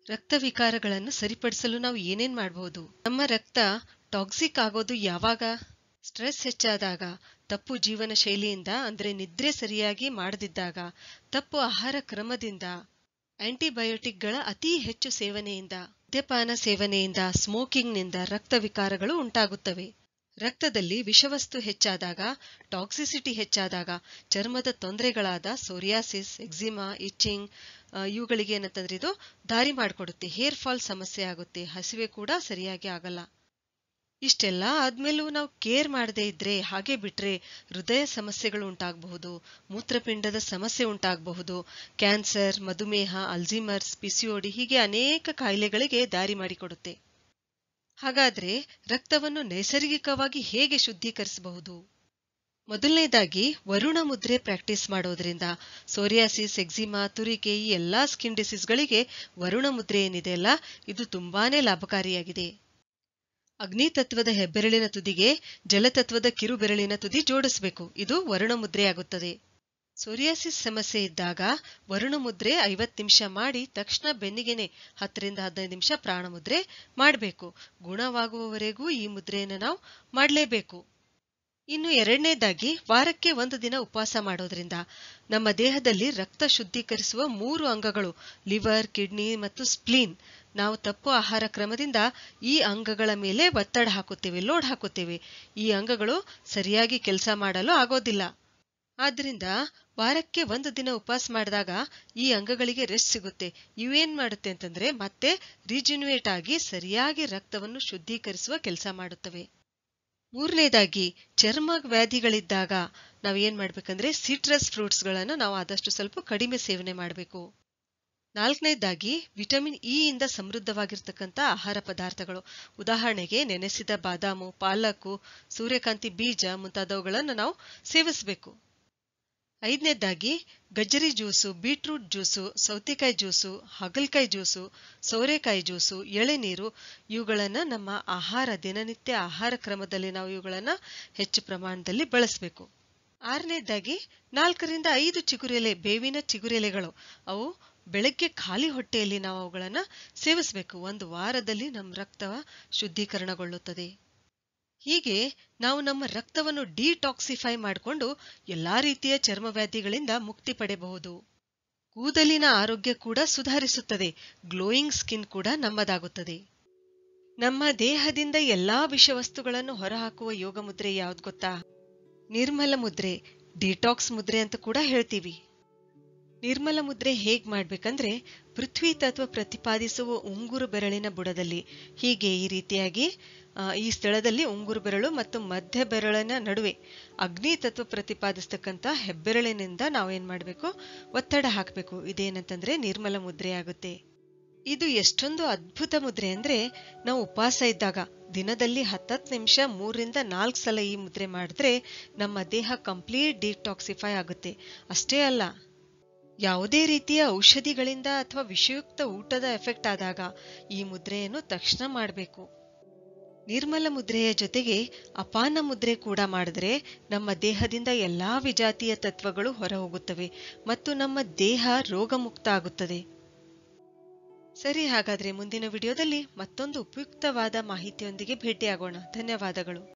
ರಕ್ತ ವಿಕಾರಗಳನ್ನು ಸರಿಪಡಿಸಲು ನಾವು ಏನೇನ್ ಮಾಡಬಹುದು? ನಮ್ಮ ರಕ್ತ ಟಾಕ್ಸಿಕ್ ಆಗೋದು ಯಾವಾಗ? ಸ್ಟ್ರೆಸ್ ಹೆಚ್ಚಾದಾಗ, ತಪ್ಪು ಜೀವನ ಶೈಲಿಯಿಂದ ಅಂದ್ರೆ ನಿದ್ರೆ ಸರಿಯಾಗಿ ಮಾಡದಿದ್ದಾಗ, ತಪ್ಪು ಆಹಾರ ಕ್ರಮದಿಂದ, ಆಂಟಿಬಯೋಟಿಕ್ಗಳ ಅತಿ ಹೆಚ್ಚು ಸೇವನೆಯಿಂದ, ಮದ್ಯಪಾನ ಸೇವನೆಯಿಂದ, ಸ್ಮೋಕಿಂಗ್ನಿಂದ ರಕ್ತ ವಿಕಾರಗಳು ಉಂಟಾಗುತ್ತವೆ. ರಕ್ತದಲ್ಲಿ ವಿಷವಸ್ತು ಹೆಚ್ಚಾದಾಗ, ಟಾಕ್ಸಿಸಿಟಿ ಹೆಚ್ಚಾದಾಗ ಚರ್ಮದ ತೊಂದರೆಗಳಾದ ಸೋರಿಯಾಸಿಸ್, ಎಕ್ಸಿಮಾ, ಇಚ್ಚಿಂಗ್ ಇವುಗಳಿಗೆ ಏನಂತಂದ್ರೆ ಇದು ದಾರಿ ಮಾಡಿಕೊಡುತ್ತೆ. ಹೇರ್ ಫಾಲ್ ಸಮಸ್ಯೆ ಆಗುತ್ತೆ. ಹಸಿವೆ ಕೂಡ ಸರಿಯಾಗಿ ಆಗಲ್ಲ. ಇಷ್ಟೆಲ್ಲ ಆದ್ಮೇಲೂ ನಾವು ಕೇರ್ ಮಾಡದೇ ಇದ್ರೆ, ಹಾಗೆ ಬಿಟ್ರೆ ಹೃದಯ ಸಮಸ್ಯೆಗಳು ಉಂಟಾಗಬಹುದು, ಮೂತ್ರಪಿಂಡದ ಸಮಸ್ಯೆ ಉಂಟಾಗಬಹುದು, ಕ್ಯಾನ್ಸರ್, ಮಧುಮೇಹ, ಅಲ್ಝೀಮರ್ಸ್, ಪಿಸಿಒಡಿ ಹೀಗೆ ಅನೇಕ ಕಾಯಿಲೆಗಳಿಗೆ ದಾರಿ ಮಾಡಿಕೊಡುತ್ತೆ. ಹಾಗಾದ್ರೆ ರಕ್ತವನ್ನು ನೈಸರ್ಗಿಕವಾಗಿ ಹೇಗೆ ಶುದ್ಧೀಕರಿಸಬಹುದು? ಮೊದಲನೇದಾಗಿ ವರುಣ ಮುದ್ರೆ ಪ್ರಾಕ್ಟೀಸ್ ಮಾಡೋದ್ರಿಂದ ಸೋರಿಯಾಸಿಸ್, ಎಕ್ಸಿಮಾ, ತುರಿಕೆ ಈ ಎಲ್ಲಾ ಸ್ಕಿನ್ ಡಿಸೀಸ್ಗಳಿಗೆ ವರುಣ ಮುದ್ರೆ ಏನಿದೆ ಅಲ್ಲ, ಇದು ತುಂಬಾನೇ ಲಾಭಕಾರಿಯಾಗಿದೆ. ಅಗ್ನಿ ತತ್ವದ ಹೆಬ್ಬೆರಳಿನ ತುದಿಗೆ ಜಲತತ್ವದ ಕಿರುಬೆರಳಿನ ತುದಿ ಜೋಡಿಸಬೇಕು. ಇದು ವರುಣ ಮುದ್ರೆಯಾಗುತ್ತದೆ. ಸೋರಿಯಾಸಿಸ್ ಸಮಸ್ಯೆ ಇದ್ದಾಗ ವರುಣ ಮುದ್ರೆ 50 ನಿಮಿಷ ಮಾಡಿ ತಕ್ಷಣ ಬೆನ್ನಿಗೆನೆ 10 ರಿಂದ 15 ನಿಮಿಷ ಪ್ರಾಣ ಮುದ್ರೆ ಮಾಡಬೇಕು. ಗುಣವಾಗುವವರೆಗೂ ಈ ಮುದ್ರೆಯನ್ನು ನಾವು ಮಾಡಲೇಬೇಕು. ಇನ್ನು ಎರಡನೇದಾಗಿ ವಾರಕ್ಕೆ 1 ದಿನ ಉಪವಾಸ ಮಾಡೋದ್ರಿಂದ ನಮ್ಮ ದೇಹದಲ್ಲಿ ರಕ್ತ ಶುದ್ಧೀಕರಿಸುವ 3 ಅಂಗಗಳು ಲಿವರ್, ಕಿಡ್ನಿ ಮತ್ತು ಸ್ಪ್ಲೀನ್, ನಾವು ತಪ್ಪು ಆಹಾರ ಕ್ರಮದಿಂದ ಈ ಅಂಗಗಳ ಮೇಲೆ ಒತ್ತಡ ಹಾಕುತ್ತೇವೆ, ಲೋಡ್ ಹಾಕುತ್ತೇವೆ. ಈ ಅಂಗಗಳು ಸರಿಯಾಗಿ ಕೆಲಸ ಮಾಡಲು ಆಗೋದಿಲ್ಲ. ಆದ್ರಿಂದ ವಾರಕ್ಕೆ 1 ದಿನ ಉಪವಾಸ ಮಾಡಿದಾಗ ಈ ಅಂಗಗಳಿಗೆ ರೆಸ್ಟ್ ಸಿಗುತ್ತೆ. ಇವೇನ್ ಮಾಡುತ್ತೆ ಅಂತಂದ್ರೆ ಮತ್ತೆ ರಿಜಿನ್ಯುವೇಟ್ ಆಗಿ ಸರಿಯಾಗಿ ರಕ್ತವನ್ನು ಶುದ್ಧೀಕರಿಸುವ ಕೆಲಸ ಮಾಡುತ್ತವೆ. ಮೂರನೇದಾಗಿ ಚರ್ಮ ವ್ಯಾಧಿಗಳಿದ್ದಾಗ ನಾವೇನ್ ಮಾಡ್ಬೇಕಂದ್ರೆ ಸಿಟ್ರಸ್ ಫ್ರೂಟ್ಸ್ಗಳನ್ನು ನಾವು ಆದಷ್ಟು ಸ್ವಲ್ಪ ಕಡಿಮೆ ಸೇವನೆ ಮಾಡಬೇಕು. ನಾಲ್ಕನೇದಾಗಿ ವಿಟಮಿನ್ ಇ ಇಂದ ಸಮೃದ್ಧವಾಗಿರ್ತಕ್ಕಂಥ ಆಹಾರ ಪದಾರ್ಥಗಳು, ಉದಾಹರಣೆಗೆ ನೆನೆಸಿದ ಬಾದಾಮು, ಪಾಲಕು, ಸೂರ್ಯಕಾಂತಿ ಬೀಜ ಮುಂತಾದವುಗಳನ್ನು ನಾವು ಸೇವಿಸಬೇಕು. ಐದನೇದಾಗಿ ಗಜ್ಜರಿ ಜ್ಯೂಸು, ಬೀಟ್ರೂಟ್ ಜ್ಯೂಸು, ಸೌತೆಕಾಯಿ ಜ್ಯೂಸು, ಹಾಗಲಕಾಯಿ ಜ್ಯೂಸು, ಸೋರೆಕಾಯಿ ಜ್ಯೂಸು, ಎಳೆನೀರು ಇವುಗಳನ್ನ ನಮ್ಮ ದಿನನಿತ್ಯ ಆಹಾರ ಕ್ರಮದಲ್ಲಿ ನಾವು ಇವುಗಳನ್ನ ಹೆಚ್ಚು ಪ್ರಮಾಣದಲ್ಲಿ ಬಳಸಬೇಕು. ಆರನೇದಾಗಿ 4 ರಿಂದ 5 ಚಿಗುರೆಲೆ, ಬೇವಿನ ಚಿಗುರೆಲೆಗಳು, ಅವು ಬೆಳಗ್ಗೆ ಖಾಲಿ ಹೊಟ್ಟೆಯಲ್ಲಿ ನಾವು ಅವುಗಳನ್ನ ಸೇವಿಸಬೇಕು. 1 ವಾರದಲ್ಲಿ ನಮ್ಮ ರಕ್ತ ಶುದ್ಧೀಕರಣಗೊಳ್ಳುತ್ತದೆ. ಹೀಗೆ ನಾವು ನಮ್ಮ ರಕ್ತವನ್ನು ಡಿಟಾಕ್ಸಿಫೈ ಮಾಡಿಕೊಂಡು ಎಲ್ಲಾ ರೀತಿಯ ಚರ್ಮವ್ಯಾಧಿಗಳಿಂದ ಮುಕ್ತಿ ಪಡೆಯಬಹುದು. ಕೂದಲಿನ ಆರೋಗ್ಯ ಕೂಡ ಸುಧಾರಿಸುತ್ತದೆ. ಗ್ಲೋಯಿಂಗ್ ಸ್ಕಿನ್ ಕೂಡ ನಮ್ಮದಾಗುತ್ತದೆ. ನಮ್ಮ ದೇಹದಿಂದ ಎಲ್ಲಾ ವಿಷವಸ್ತುಗಳನ್ನು ಹೊರಹಾಕುವ ಯೋಗ ಮುದ್ರೆ ಯಾವ್ದು ಗೊತ್ತಾ? ನಿರ್ಮಲ ಮುದ್ರೆ, ಡಿಟಾಕ್ಸ್ ಮುದ್ರೆ ಅಂತ ಕೂಡ ಹೇಳ್ತೀವಿ. ನಿರ್ಮಲ ಮುದ್ರೆ ಹೇಗ್ ಮಾಡ್ಬೇಕಂದ್ರೆ, ಪೃಥ್ವಿ ತತ್ವ ಪ್ರತಿಪಾದಿಸುವ ಉಂಗುರು ಬೆರಳಿನ ಬುಡದಲ್ಲಿ ಹೀಗೆ ಈ ರೀತಿಯಾಗಿ ಈ ಸ್ಥಳದಲ್ಲಿ ಉಂಗುರು ಬೆರಳು ಮತ್ತು ಮಧ್ಯ ಬೆರಳಿನ ನಡುವೆ ಅಗ್ನಿ ತತ್ವ ಪ್ರತಿಪಾದಿಸ್ತಕ್ಕಂಥ ಹೆಬ್ಬೆರಳಿನಿಂದ ನಾವೇನ್ ಮಾಡ್ಬೇಕು, ಒತ್ತಡ ಹಾಕಬೇಕು. ಇದೇನಂತಂದ್ರೆ ನಿರ್ಮಲ ಮುದ್ರೆ ಆಗುತ್ತೆ. ಇದು ಎಷ್ಟೊಂದು ಅದ್ಭುತ ಮುದ್ರೆ ಅಂದ್ರೆ, ನಾವು ಉಪವಾಸ ಇದ್ದಾಗ ದಿನದಲ್ಲಿ 10 ನಿಮಿಷ 3 ರಿಂದ 4 ಸಲ ಈ ಮುದ್ರೆ ಮಾಡಿದ್ರೆ ನಮ್ಮ ದೇಹ ಕಂಪ್ಲೀಟ್ ಡಿಟಾಕ್ಸಿಫೈ ಆಗುತ್ತೆ. ಅಷ್ಟೇ ಅಲ್ಲ, ಯಾವುದೇ ರೀತಿಯ ಔಷಧಿಗಳಿಂದ ಅಥವಾ ವಿಷಯುಕ್ತ ಊಟದ ಎಫೆಕ್ಟ್ ಆದಾಗ ಈ ಮುದ್ರೆಯನ್ನು ತಕ್ಷಣ ಮಾಡಬೇಕು. ನಿರ್ಮಲ ಮುದ್ರೆಯ ಜೊತೆಗೆ ಅಪಾನ ಮುದ್ರೆ ಕೂಡ ಮಾಡಿದ್ರೆ ನಮ್ಮ ದೇಹದಿಂದ ಎಲ್ಲಾ ವಿಜಾತಿಯ ತತ್ವಗಳು ಹೊರಹೋಗುತ್ತವೆ ಮತ್ತು ನಮ್ಮ ದೇಹ ರೋಗಮುಕ್ತ ಆಗುತ್ತದೆ. ಸರಿ, ಹಾಗಾದ್ರೆ ಮುಂದಿನ ವಿಡಿಯೋದಲ್ಲಿ ಮತ್ತೊಂದು ಉಪಯುಕ್ತವಾದ ಮಾಹಿತಿಯೊಂದಿಗೆ ಭೇಟಿಯಾಗೋಣ. ಧನ್ಯವಾದಗಳು.